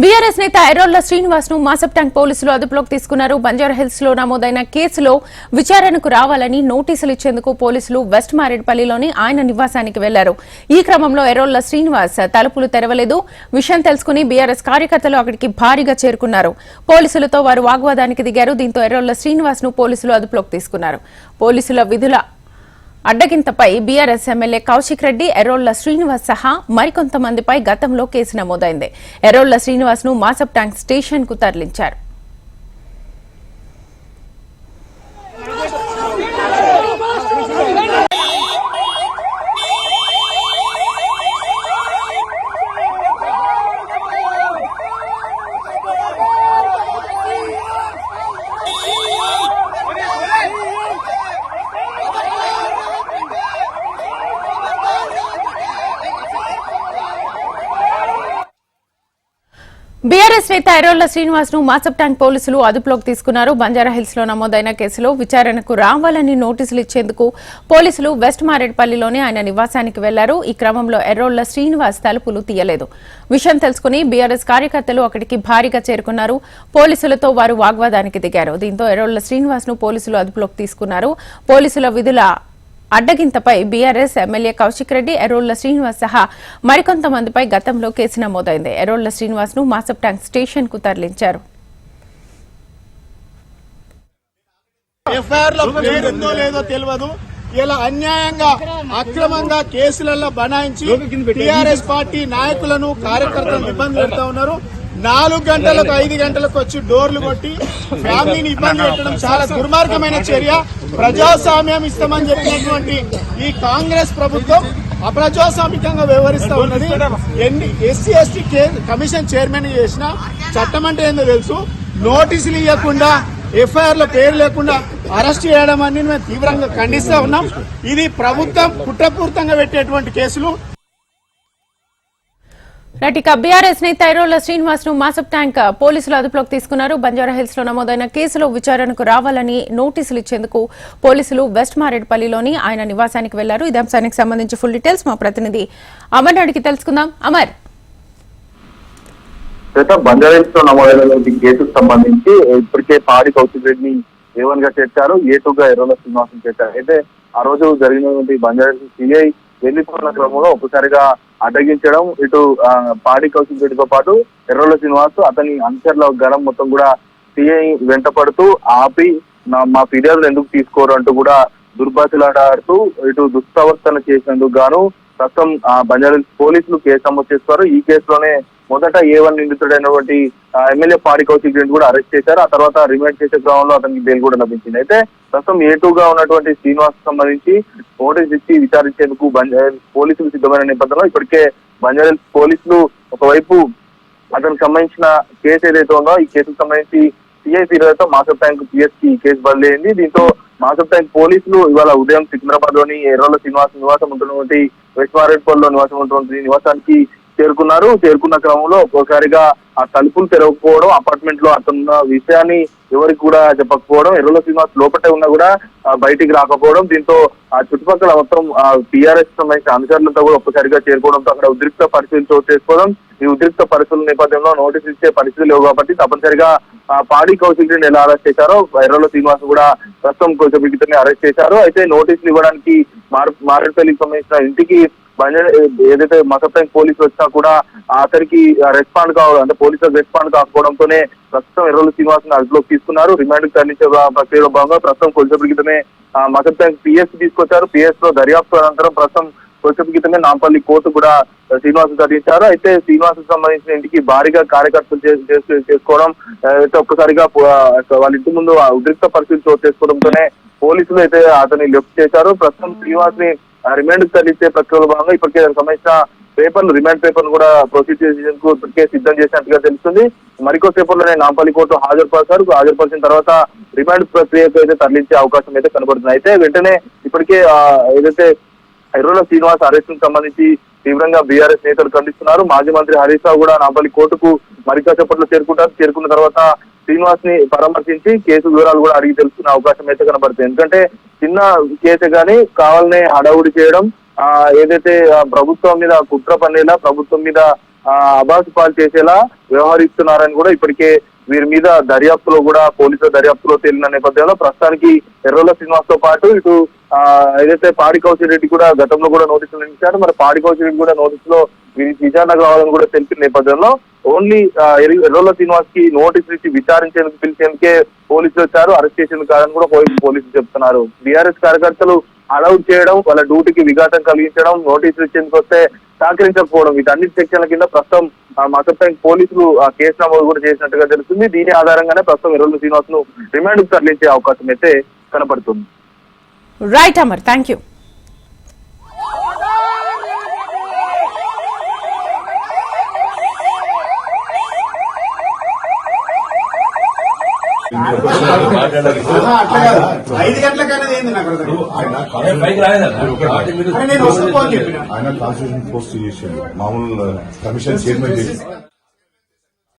BRS నేత ఎర్రోళ్ల శ్రీనివాస్ ను మాసప్ tank పోలీసులు అదుపులోకి తీసుకున్నారు. బంజారాహిల్స్ లో నమోదైన కేసులో విచారణకు రావాలని నోటీసులు ఇచ్చేందుకు పోలీసులు వెస్ట్ మారేడ్పల్లిలోని ఆయన నివాసానికి వెళ్లారు. ఈ క్రమంలో ఎర్రోళ్ల శ్రీనివాస్ తలుపులు తెరవలేదు. విషయం తెలుసుకుని బీఆర్ఎస్ కార్యకర్తలు అక్కడికి భారీగా చేరుకున్నారు. పోలీసులతో వారు వాగ్వాదానికి దిగారు. దీంతో ఎర్రోళ్ల శ్రీనివాస్ ను పోలీసులు అదుపులోకి తీసుకున్నారు. పోలీసుల విధుల అడ్డగింతపై బీఆర్ఎస్ ఎమ్మెల్యే కౌశిక్ రెడ్డి, ఎర్రోళ్ల శ్రీనివాస్ సహా మరికొంతమందిపై గతంలో కేసు నమోదైంది. ఎర్రోళ్ల శ్రీనివాస్ ను మాసప్ ట్యాంక్ స్టేషన్ కు తరలించారు. బీఆర్ఎస్ నేత ఎర్రోళ్ల శ్రీనివాస్ ను మాసప్ ట్యాంక్ పోలీసులు అదుపులోకి తీసుకున్నారు. బంజారాహిల్స్ లో నమోదైన కేసులో విచారణకు రావాలని నోటీసులు ఇచ్చేందుకు పోలీసులు వెస్ట్ మారేడ్పల్లిలోని ఆయన నివాసానికి వెళ్లారు. ఈ క్రమంలో ఎర్రోళ్ల శ్రీనివాస్ తలుపులు తీయలేదు. విషయం తెలుసుకుని బీఆర్ఎస్ కార్యకర్తలు అక్కడికి భారీగా చేరుకున్నారు. పోలీసులతో వారు వాగ్వాదానికి దిగారు. దీంతో ఎర్రోళ్ల శ్రీనివాస్ ను పోలీసులు అదుపులోకి తీసుకున్నారు. పోలీసుల విధుల అడ్డగింతపై బీఆర్ఎస్ ఎమ్మెల్యే కౌశిక్ రెడ్డి, ఎర్రోళ్ల శ్రీనివాస్ సహా మరికొంతమందిపై గతంలో కేసు నమోదైంది. ఎర్రోళ్ల శ్రీనివాస్ ను మాసప్ ట్యాంక్ స్టేషన్ కు తరలించారు. ఇలా అన్యాయంగా అక్రమంగా కేసులలో బనాయించి టీఆర్ఎస్ పార్టీ నాయకులను కార్యకర్తలను ఇబ్బంది పెడతా ఉన్నారు. 4 గంటలకు 5 గంటలకు వచ్చి డోర్లు కొట్టి ఫ్యామిలీని ఇబ్బంది పెట్టడం చాలా దుర్మార్గమైన చర్య. ప్రజాస్వామ్యం ఇస్తామని చెప్పినటువంటి ఈ కాంగ్రెస్ ప్రభుత్వం అప్రజాస్వామికంగా వ్యవహరిస్తా ఉన్నది. ఎస్సీ ఎస్టీ కమిషన్ చైర్మన్ చేసిన చట్టం అంటే ఏందో తెలుసు. నోటీసులు ఇవ్వకుండా, ఎఫ్ఐఆర్ లో పేరు లేకుండా అరెస్ట్ చేయడం అని మేము తీవ్రంగా ఖండిస్తా ఉన్నాం. ఇది ప్రభుత్వం కుట్రపూరితంగా పెట్టేటువంటి కేసులు. ఇక బీఆర్ఎస్ నేత ఎర్రోళ్ల శ్రీనివాస్ ను మాసప్ ట్యాంక్ పోలీసులు అదుపులోకి తీసుకున్నారు. బంజారాహిల్స్ లో నమోదైన కేసులో విచారణకు రావాలని నోటీసులు ఇచ్చేందుకు పోలీసులు వెస్ట్ మారేడ్పల్లిలోని ఆయన నివాసానికి వెళ్లారు. ఇదే అంశానికి సంబంధించి ఫుల్ డీటెయిల్స్ మా ప్రతినిధి అమర్ అడిగి తెలుసుకుందాం. అమర్, బంజారాహిల్స్ లో నమోదైన కేసుకు సంబంధించి ఇప్పటికే పాడి కౌశిక్ రెడ్డిని A1 గా చేర్చారు, A2 గా ఎర్రోళ్ల శ్రీనివాస్ చేర్చారు. అయితే ఆ రోజు జరిగినటువంటి బంజారాహిల్స్ సిఐ వెళ్లిపోయిన క్రమంలో ఒకసారిగా అడ్డగించడం, ఇటు పాడి కౌశిక్ రెడ్డితో పాటు ఎర్రోళ్ల శ్రీనివాస్ అతని అనుచరుల గణం మొత్తం కూడా సిఐ వెంట పడుతూ ఆపి మా ఫిర్యాదులు ఎందుకు తీసుకోరు అంటూ కూడా దుర్భాషలాడుతూ ఇటు దుష్ప్రవర్తన చేసినందుకు గాను ప్రస్తుతం బంజారాహిల్స్ పోలీసులు కేసు నమోదు చేస్తారు. ఈ కేసులోనే మొదట A1 నిందితుడైనటువంటి ఎమ్మెల్యే పాడి కౌశిక్ రెడ్డి కూడా అరెస్ట్ చేశారు. ఆ తర్వాత రిమాండ్ చేసే క్రమంలో అతనికి బెయిల్ కూడా లభించింది. అయితే ప్రస్తుతం A2 గా ఉన్నటువంటి శ్రీనివాస్ సంబంధించి నోటీస్ ఇచ్చి విచారించేందుకు బంజారాహిల్స్ పోలీసులు సిద్ధమైన నేపథ్యంలో ఇప్పటికే బంజారాహిల్స్ పోలీసులు ఒకవైపు అతనికి సంబంధించిన కేసు ఏదైతే ఉందో ఈ కేసుకు సంబంధించి సిఐ ఫిర్యాదుతో మాసప్ ట్యాంక్ పిఎస్ కి కేసు బదిలీ అయింది. దీంతో మాసప్ ట్యాంక్ పోలీసులు ఇవాళ ఉదయం సికింద్రాబాద్ లోని ఎర్రోళ్ల శ్రీనివాస్ నివాసం ఉంటున్నటువంటి వెస్ట్ మారేడ్పల్లిలో నివాసం ఉంటున్నటువంటి నివాసానికి చేరుకున్న క్రమంలో ఒకసారిగా ఆ తలుపులు తెరవకపోవడం, అపార్ట్మెంట్ లో అతనున్న విషయాన్ని ఎవరికి కూడా చెప్పకపోవడం, ఎర్రోళ్ల శ్రీనివాస్ లోపటే ఉన్నా కూడా బయటికి రాకపోవడం, దీంతో ఆ చుట్టుపక్కల మొత్తం టీఆర్ఎస్ సంబంధించిన అనుచరులతో కూడా ఒక్కసారిగా చేరుకోవడంతో అక్కడ ఉద్రిక్త పరిస్థితులు చోటు చేసుకోవడం. ఈ ఉద్రిక్త పరిస్థితుల నేపథ్యంలో నోటీస్ ఇచ్చే పరిస్థితులు లేవు కాబట్టి తప్పనిసరిగా పాడి కౌశిక్ రెడ్డిని ఎలా అరెస్ట్ చేశారో ఎర్రోళ్ల శ్రీనివాస్ కూడా ప్రస్తుతం కొంచెం అరెస్ట్ చేశారు. అయితే నోటీసులు ఇవ్వడానికి మారేడ్పల్లికి సంబంధించిన ఇంటికి ఏదైతే మాసప్ ట్యాంక్ పోలీసులు వచ్చినా కూడా అతనికి రెస్పాండ్ కావడం, అంటే పోలీసులకు రెస్పాండ్ కాకపోవడంతోనే ప్రస్తుతం ఎర్రోళ్ల శ్రీనివాస్ అదుపులోకి తీసుకున్నారు. రిమాండ్ తరలించే ప్రక్రియలో భాగంగా ప్రస్తుతం కొంచెం మాసప్ ట్యాంక్ పిఎస్ తీసుకొచ్చారు. పిఎస్ లో దర్యాప్తు అనంతరం ప్రస్తుతం కొంచెం నాంపల్లి కోర్టు కూడా శ్రీనివాస్ తరలించారు. అయితే శ్రీనివాస్ సంబంధించిన ఇంటికి భారీగా కార్యకర్తలు చేసుకోవడం, అయితే ఒక్కసారిగా వాళ్ళ ఇంటి ముందు ఉద్రిక్త పరిస్థితులు చోటు చేసుకోవడంతోనే పోలీసులు అయితే అతన్ని లిఫ్ట్ చేశారు. ప్రస్తుతం శ్రీనివాస్ ని రిమాండ్ తరలించే ప్రక్రియలో భాగంగా ఇప్పటికే దానికి సంబంధించిన రిమాండ్ పేపర్ కూడా ప్రొసీడ్ చేసేందుకు ఇప్పటికే సిద్ధం చేసినట్టుగా తెలుస్తుంది. మరికొద్దిసేపట్లోనే నాంపల్లి కోర్టు హాజరుపరిచిన తర్వాత రిమాండ్ ప్రక్రియకు అయితే తరలించే అవకాశం అయితే కనబడుతుంది. అయితే వెంటనే ఇప్పటికే ఏదైతే ఎర్రోళ్ల శ్రీనివాస్ అరెస్ట్ కు సంబంధించి తీవ్రంగా బీఆర్ఎస్ నేతలు ఖండిస్తున్నారు. మాజీ మంత్రి హరీష్ రావు కూడా నాంపల్లి కోర్టుకు మరికొద్దిసేపట్లో చేరుకున్న తర్వాత శ్రీనివాస్ ని పరామర్శించి కేసు వివరాలు కూడా అడిగి తెలుసుకునే అవకాశం అయితే కనబడుతుంది. ఎందుకంటే చిన్న కేసు గానీ కావాలనే హడావుడి చేయడం, ఏదైతే ప్రభుత్వం మీద కుట్ర పనేలా ప్రభుత్వం మీద అబాసు పాలు చేసేలా వ్యవహరిస్తున్నారని కూడా ఇప్పటికే వీరి మీద దర్యాప్తులో కూడా పోలీసుల దర్యాప్తులో తేలిన నేపథ్యంలో ప్రస్తుతానికి ఎర్రోల శ్రీనివాస్ తో పాటు ఇటు ఏదైతే పాడి కౌశల్ రెడ్డి కూడా గతంలో కూడా నోటీసులు ఇచ్చారు. మరి పాడి కౌశల్ రెడ్డి కూడా నోటీసులో విచారణ కావాలని కూడా తెలిపిన నేపథ్యంలో ఓన్లీ ఎర్రోల శ్రీనివాస్ కి నోటీసులు ఇచ్చి విచారించేందుకు పిలిచేందుకే పోలీసులు వచ్చారు, అరెస్ట్ చేసేందుకు కాదని కూడా పోలీసులు చెప్తున్నారు. బీఆర్ఎస్ కార్యకర్తలు అలౌట్ చేయడం, వాళ్ళ డ్యూటీకి విఘాతం కలిగించడం, నోటీసులు ఇచ్చేందుకు వస్తే సహకరించకపోవడం, వీటన్నిటి సెక్షన్ల కింద ప్రస్తుతం మాసప్ ట్యాంక్ పోలీసులు కేసు నమోదు కూడా చేసినట్టుగా తెలుస్తుంది. దీని ఆధారంగానే ప్రస్తుతం ఎర్రోల శ్రీనివాస్ ను రిమాండ్ కు తరలించే అవకాశం అయితే కనపడుతుంది. Right Amar, thank you. అట్లా కాదు, 5 గంటలకనేది ఏంది నాకు నేను వస్తూ ఆయన కాన్స్టిట్యూషన్ పోస్ట్ చేసాడు, మామూలు కమిషన్ చైర్మన్ చేసి